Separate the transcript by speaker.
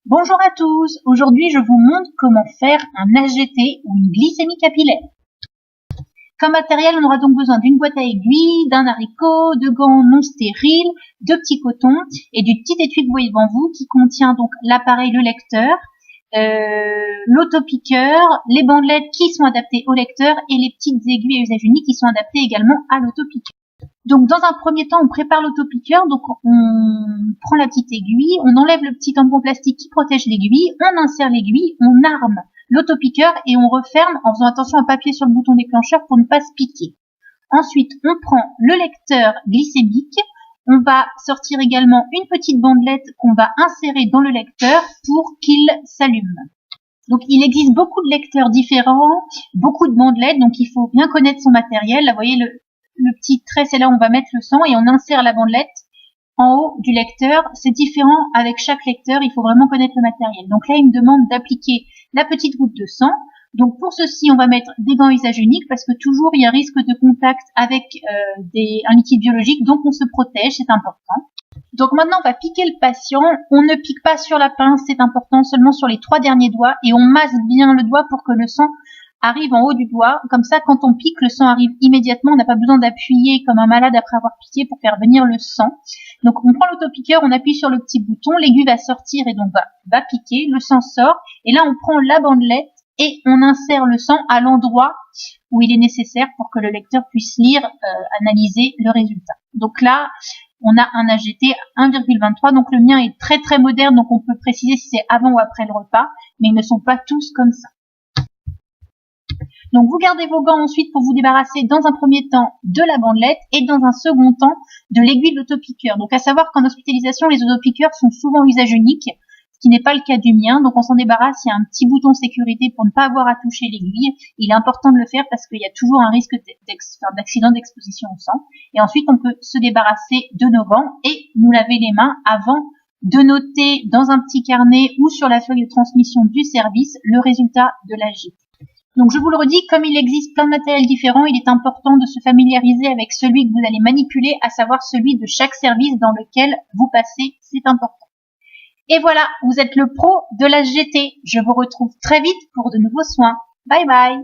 Speaker 1: Bonjour à tous, aujourd'hui je vous montre comment faire un HGT ou une glycémie capillaire. Comme matériel, on aura donc besoin d'une boîte à aiguilles, d'un haricot, de gants non stériles, de petits cotons et du petit étui que vous voyez devant vous qui contient donc l'appareil, le lecteur, l'autopiqueur, les bandelettes qui sont adaptées au lecteur et les petites aiguilles à usage unique qui sont adaptées également à l'autopiqueur. Donc dans un premier temps, on prépare l'autopiqueur, donc on prend la petite aiguille, on enlève le petit tampon plastique qui protège l'aiguille, on insère l'aiguille, on arme l'autopiqueur et on referme en faisant attention à pas appuyer sur le bouton déclencheur pour ne pas se piquer. Ensuite, on prend le lecteur glycémique, on va sortir également une petite bandelette qu'on va insérer dans le lecteur pour qu'il s'allume. Donc il existe beaucoup de lecteurs différents, beaucoup de bandelettes, donc il faut bien connaître son matériel. Là, vous voyez le petit trait, c'est là où on va mettre le sang et on insère la bandelette en haut du lecteur. C'est différent avec chaque lecteur, il faut vraiment connaître le matériel. Donc là, il me demande d'appliquer la petite goutte de sang. Donc pour ceci, on va mettre des gants à usage unique parce que toujours il y a risque de contact avec un liquide biologique, donc on se protège, c'est important. Donc maintenant, on va piquer le patient. On ne pique pas sur la pince, c'est important, seulement sur les 3 derniers doigts et on masse bien le doigt pour que le sang arrive en haut du doigt. Comme ça, quand on pique, le sang arrive immédiatement. On n'a pas besoin d'appuyer comme un malade après avoir piqué pour faire venir le sang. Donc, on prend l'autopiqueur, on appuie sur le petit bouton, l'aiguille va sortir et donc va piquer, le sang sort. Et là, on prend la bandelette et on insère le sang à l'endroit où il est nécessaire pour que le lecteur puisse lire, analyser le résultat. Donc là, on a un HGT 1,23. Donc le mien est très très moderne, donc on peut préciser si c'est avant ou après le repas, mais ils ne sont pas tous comme ça. Donc vous gardez vos gants ensuite pour vous débarrasser dans un premier temps de la bandelette et dans un second temps de l'aiguille de l'autopiqueur. Donc à savoir qu'en hospitalisation, les autopiqueurs sont souvent usage unique, ce qui n'est pas le cas du mien. Donc on s'en débarrasse, il y a un petit bouton sécurité pour ne pas avoir à toucher l'aiguille. Il est important de le faire parce qu'il y a toujours un risque d'accident d'exposition au sang. Et ensuite on peut se débarrasser de nos gants et nous laver les mains avant de noter dans un petit carnet ou sur la feuille de transmission du service le résultat de l'HGT. Donc je vous le redis, comme il existe plein de matériel différents, il est important de se familiariser avec celui que vous allez manipuler, à savoir celui de chaque service dans lequel vous passez, c'est important. Et voilà, vous êtes le pro de l'HGT. Je vous retrouve très vite pour de nouveaux soins. Bye bye.